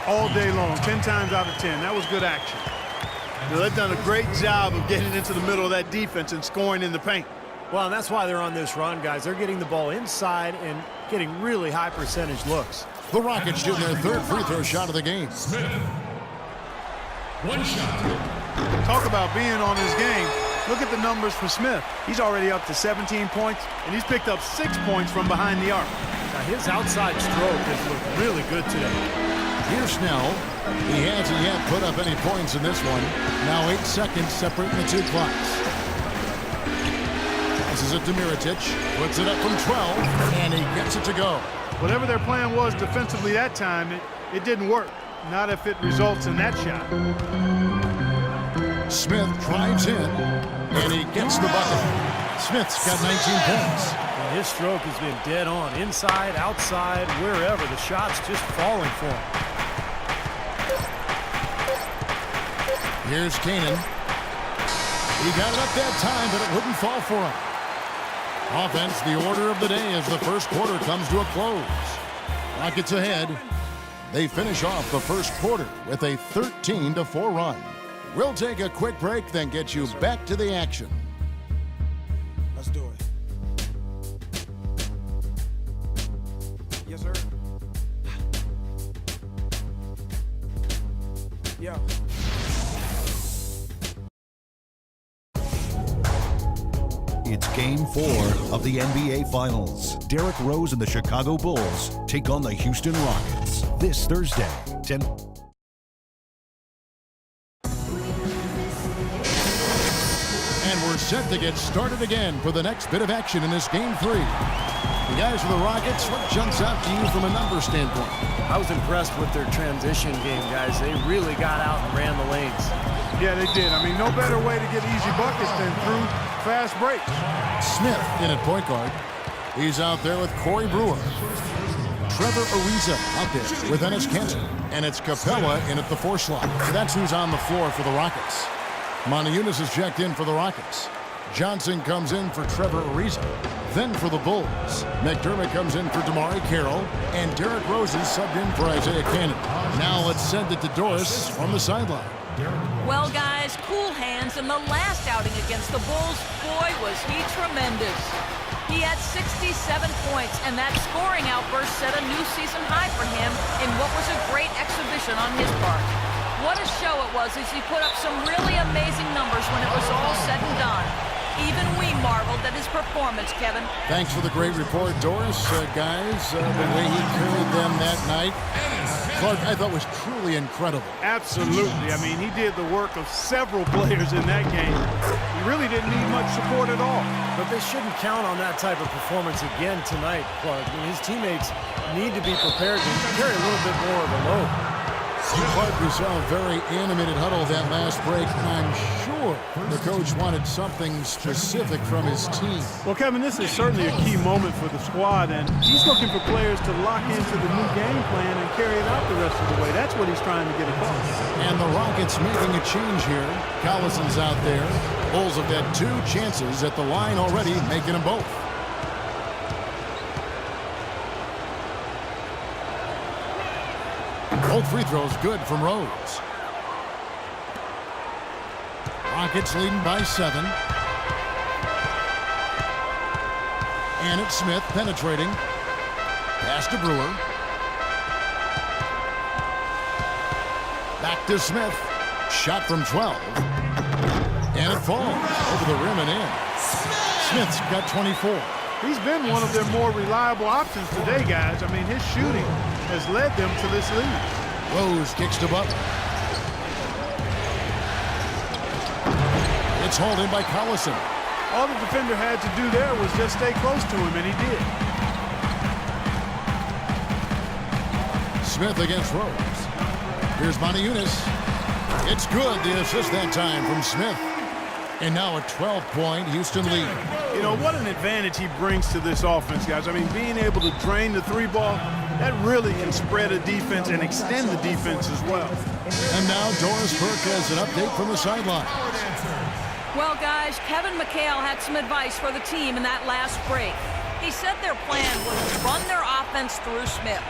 all day long, 10 times out of 10. That was good action. They've done a great job of getting into the middle of that defense and scoring in the paint. Well, and that's why they're on this run, guys. They're getting the ball inside and getting really high percentage looks. The Rockets shooting their third free throw shot of the game. Smith. One shot. Talk about being on his game. Look at the numbers for Smith. He's already up to 17 points, and he's picked up 6 points from behind the arc. Now, his outside stroke has looked really good today. Here's Snell. He hasn't yet put up any points in this one. Now 8 seconds separating the two clocks. This is it to Mirotic. Puts it up from 12, and he gets it to go. Whatever their plan was defensively that time, it didn't work. Not if it results in that shot. Smith drives in, and he gets the bucket. Smith's got 19 points. And his stroke has been dead on. Inside, outside, wherever. The shot's just falling for him. Here's Kanan. He got it up that time, but it wouldn't fall for him. Offense, the order of the day as the first quarter comes to a close. Rockets ahead. They finish off the first quarter with a 13-4 run. We'll take a quick break, then get you back to the action. Let's do it. Yes, sir. Yeah. It's Game 4 of the NBA Finals. Derrick Rose and the Chicago Bulls take on the Houston Rockets this Thursday. And we're set to get started again for the next bit of action in this Game 3. The guys of the Rockets, what jumps out to you from a number standpoint? I was impressed with their transition game, guys. They really got out and ran the lanes. Yeah, they did. I mean, no better way to get easy buckets than through fast breaks. Smith in at point guard. He's out there with Corey Brewer. Trevor Ariza out there with Enes Kanter. And it's Capella in at the 4 slot. So that's who's on the floor for the Rockets. Moniunas is checked in for the Rockets. Johnson comes in for Trevor Ariza. Then for the Bulls, McDermott comes in for DeMarre Carroll, and Derrick Rose is subbed in for Isaiah Cannon. Now let's send it to Doris from the sideline. Well, guys, cool hands in the last outing against the Bulls. Boy, was he tremendous. He had 67 points, and that scoring outburst set a new season high for him in what was a great exhibition on his part. What a show it was as he put up some really amazing numbers when it was all said and done. Even we marveled at his performance, Kevin. Thanks for the great report, Doris. Guys, the way he carried them that night, Clark, I thought was truly incredible. Absolutely. I mean, he did the work of several players in that game. He really didn't need much support at all. But they shouldn't count on that type of performance again tonight, Clark. I mean, his teammates need to be prepared to carry a little bit more of a load. Clark, we saw a very animated huddle that last break. I'm sure the coach wanted something specific from his team. Well, Kevin, this is certainly a key moment for the squad, and he's looking for players to lock into the new game plan and carry it out the rest of the way. That's what he's trying to get across. And the Rockets making a change here. Collison's out there. Bulls have had 2 chances at the line already, making them both. Both free throws good from Rose. Rockets leading by 7. And it's Smith penetrating. Pass to Brewer. Back to Smith. Shot from 12. And it falls over the rim and in. Smith's got 24. He's been one of their more reliable options today, guys. I mean, his shooting has led them to this lead. Rose kicks to Butler. It's hauled in by Collison. All the defender had to do there was just stay close to him, and he did. Smith against Rose. Here's Moniunas. It's good, the assist that time from Smith. And now a 12-point Houston lead. You know, what an advantage he brings to this offense, guys. I mean, being able to drain the 3-ball, that really can spread a defense and extend the defense as well. And now Doris Burke has an update from the sideline. Well, guys, Kevin McHale had some advice for the team in that last break. He said their plan was to run their offense through Smith.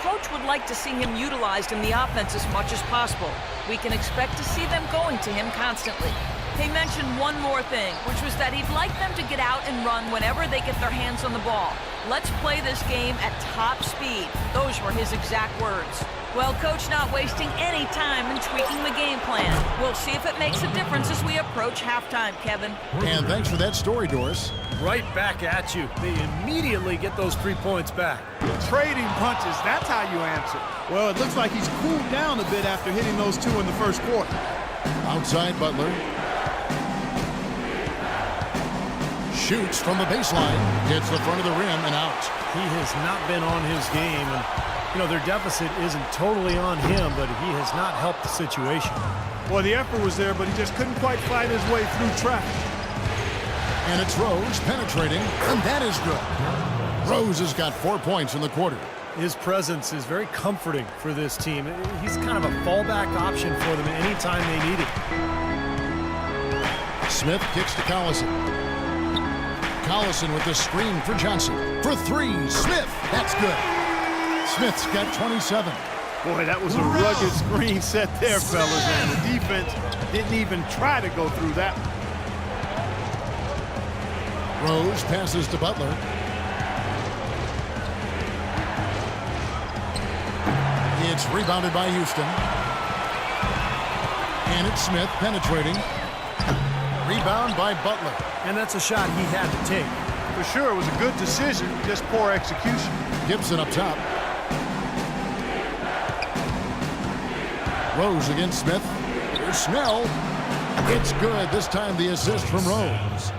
coach would like to see him utilized in the offense as much as possible. We can expect to see them going to him constantly. He mentioned one more thing, which was that he'd like them to get out and run whenever they get their hands on the ball. Let's play this game at top speed. Those were his exact words. Well, Coach not wasting any time in tweaking the game plan. We'll see if it makes a difference as we approach halftime, Kevin. And thanks for that story, Doris. Right back at you. They immediately get those 3 points back. Trading punches, that's how you answer. Well, it looks like he's cooled down a bit after hitting those 2 in the first quarter. Outside Butler. Shoots from the baseline. Hits the front of the rim and out. He has not been on his game. And, you know, their deficit isn't totally on him, but he has not helped the situation. Well, the effort was there, but he just couldn't quite fight his way through traffic. And it's Rose penetrating, and that is good. Rose has got 4 points in the quarter. His presence is very comforting for this team. He's kind of a fallback option for them anytime they need it. Smith kicks to Collison. Collison with the screen for Johnson. For 3, Smith. That's good. Smith's got 27. Boy, that was a rugged screen set there, fellas, and the defense didn't even try to go through that. Rose passes to Butler. It's rebounded by Houston. And it's Smith penetrating. Rebound by Butler. And that's a shot he had to take. For sure, it was a good decision, just poor execution. Gibson up top. Rose against Smith. Here's Snell. It's good. This time the assist from Rose.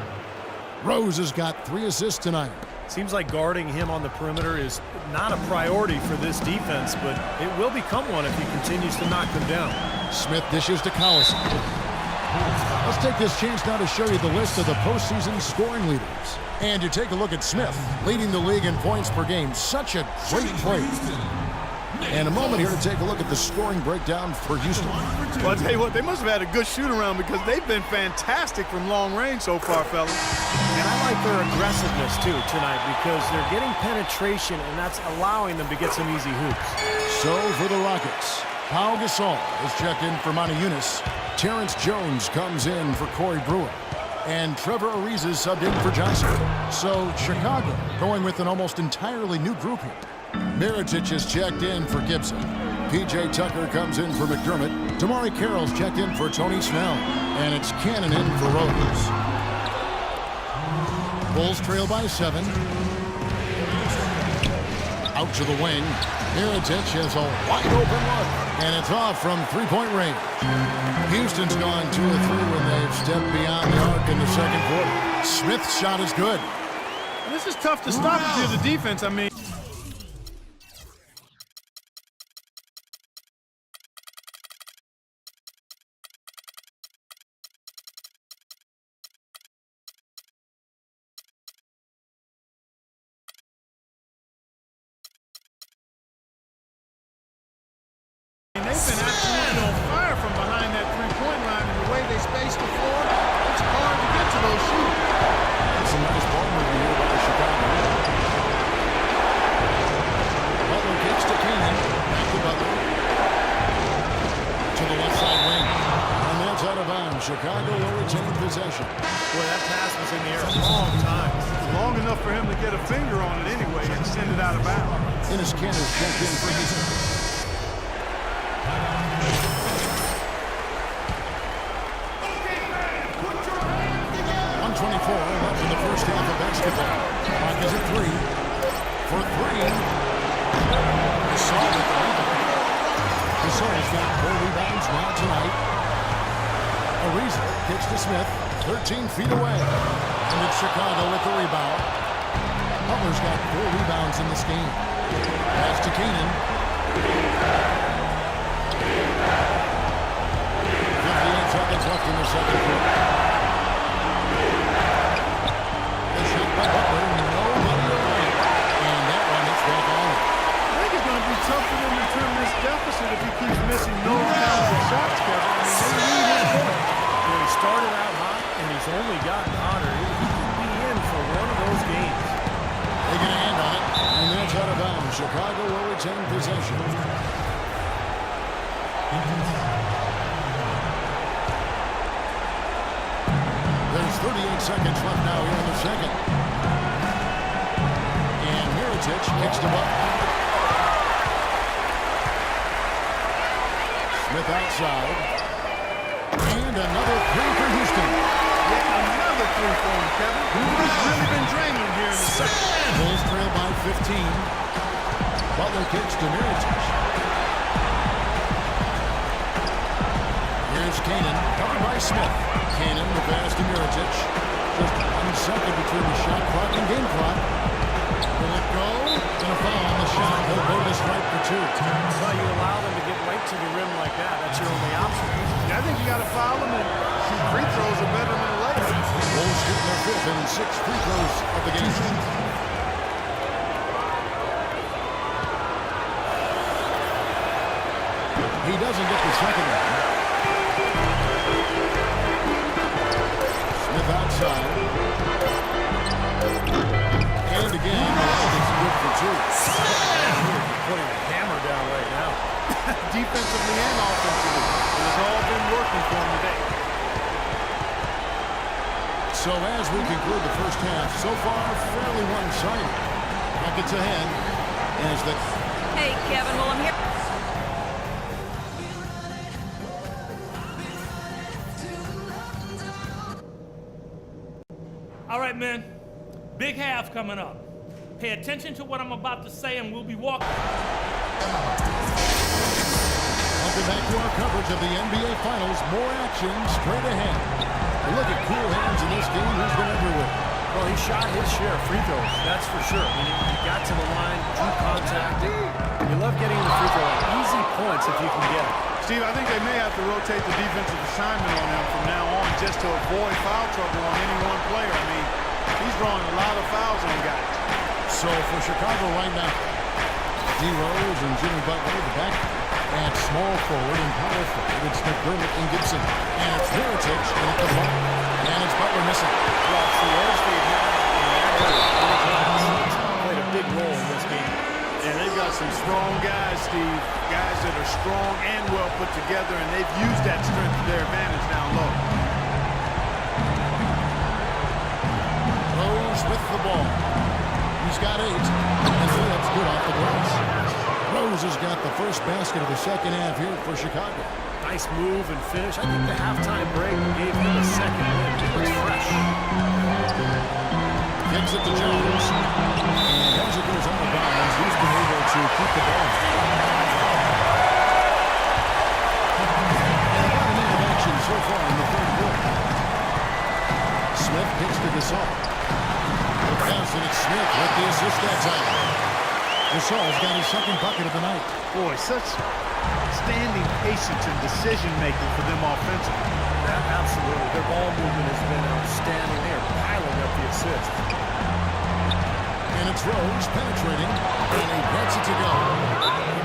Rose has got 3 assists tonight. Seems like guarding him on the perimeter is not a priority for this defense, but it will become one if he continues to knock them down. Smith dishes to Collison. Let's take this chance now to show you the list of the postseason scoring leaders. And you take a look at Smith, leading the league in points per game. Such a great play. And a moment here to take a look at the scoring breakdown for Houston. Well, I'll tell you what, they must have had a good shoot-around because they've been fantastic from long range so far, fellas. And I like their aggressiveness, too, tonight because they're getting penetration, and that's allowing them to get some easy hoops. So for the Rockets, Pau Gasol is checked in for Monty Eunice. Terrence Jones comes in for Corey Brewer. And Trevor Ariza subbed in for Johnson. So Chicago going with an almost entirely new group here. Mirotic is checked in for Gibson. P.J. Tucker comes in for McDermott. Damari Carroll's checked in for Tony Snell. And it's Cannon in for Rose. Bulls trail by 7. Out to the wing. Mirotic has a wide open look. And it's off from three-point range. Houston's gone 2 of 3 when they've stepped beyond the arc in the second quarter. Smith's shot is good. And this is tough to stop if you're the defense. I mean, they've been absolutely on fire from behind that three-point line, and the way they space the floor, it's hard to get to those shooters. That's a nice ball movement here by Chicago. Butler kicks to Cannon. Back to Butler. To the left side wing. And that's out of bounds. Chicago will retain possession. Boy, that pass was in the air a long time. Long enough for him to get a finger on it anyway and send it out of bounds. Enes Kanter's checked in for Houston. 124 left in the first half of basketball. Clock is at 3. For 3. Gasol with the rebound. Gasol's got 4 rebounds now tonight. Ariza kicks to Smith. 13 feet away. And it's Chicago with the rebound. Butler's got 4 rebounds in this game. Pass to Cannon. 58 seconds left in the second quarter. The shot by Butler, nobody around. And that one is back on. I think it's going to be tough for them to turn this deficit if he keeps missing those kinds of shots, Kevin. I mean, they need his point. He started out hot, and he's only gotten hotter. He could be in for one of those games. They get a hand on it, and that's out of bounds. Chicago will retain possession. possession. There's 38 seconds left now here in the second. And Mirotic kicks the ball. Smith outside. And another three for Houston. Yeah, another three for him, Kevin. He's really been draining here in the second. Bulls trail by 15. Butler kicks to Mirotic. Here's Kanan, covered by Smith. Kanan, the pass to Mirotic. Just 1 second between the shot clock and game clock. Will it go? And a foul on the shot. He'll go to strike for 2. Well, you allow them to get right to the rim like that. That's your only option. Yeah, I think you got to foul him, and shoot free throws are better than a layup. Bulls shoot their 5th and 6 free throws of the game. He doesn't get the second one. Smith outside. And again, it's good for 2. Putting a hammer down right now. Defensively and offensively. It has all been working for him today. So as we conclude the first half, so far fairly one-sided. Buckets ahead as the... Hey, Kevin, well, I'm here. All right, men. Big half coming up. Pay attention to what I'm about to say, and we'll be walking. Welcome back to our coverage of the NBA Finals. More action straight ahead. Look at cool hands in this game. Who's been everywhere? Well, he shot his share of free throws, that's for sure. I mean, he got to the line, drew contact. You love getting the free throw line. Easy points if you can get it. Steve, I think they may have to rotate the defensive assignment on him from now on just to avoid foul trouble on any one player. I mean, he's drawing a lot of fouls on guys. So for Chicago right now, D. Rose and Jimmy Butler at the back. And small forward and power forward. It's McDermott and Gibson. And it's Mirotic at the ball. And it's Butler missing. Well, it's the edge they've had in that area. It's played a big role in this game. And they've got some strong guys, Steve. Guys that are strong and well put together, and they've used that strength to their advantage down low. Rose with the ball. He's got 8. And Phillips good off the glass. Rose has got the first basket of the second half here for Chicago. Nice move and finish. I think the halftime break gave him a second win. He looks fresh. Kicks it to Jones. And as it goes out of bounds, he's been able to keep the ball. And about a minute of action so far in the third quarter. Smith kicks to Gasol. The pass, and it's Smith with the assist that time. Gasol's got his second bucket of the night. Boy, such standing patience and decision-making for them offensively. Absolutely. Their ball movement has been outstanding. They are piling up the assists. And it's Rose penetrating, and he gets it to go.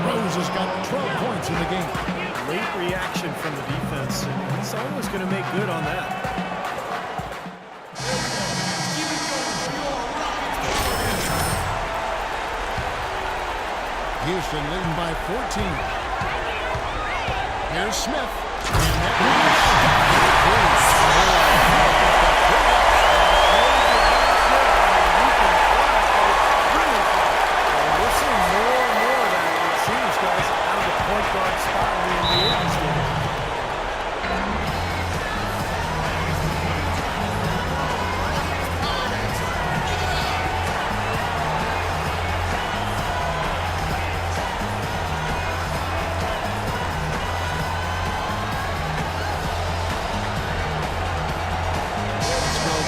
Rose has got 12 points in the game. Late reaction from the defense, and he's always going to make good on that. Houston leading by 14. Here's Smith. And we're seeing more and more of that, it seems, guys, out of the point guard spot in the NBA this year.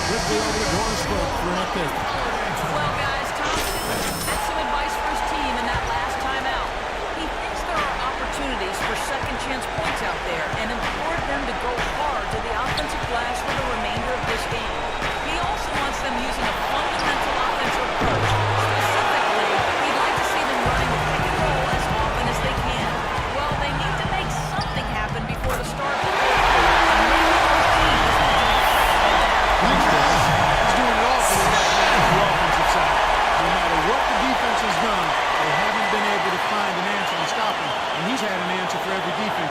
quickly over to Doris Burke for an update. Well, guys, Thompson had some advice for his team in that last timeout. He thinks there are opportunities for second-chance points out there and implored them to go hard to the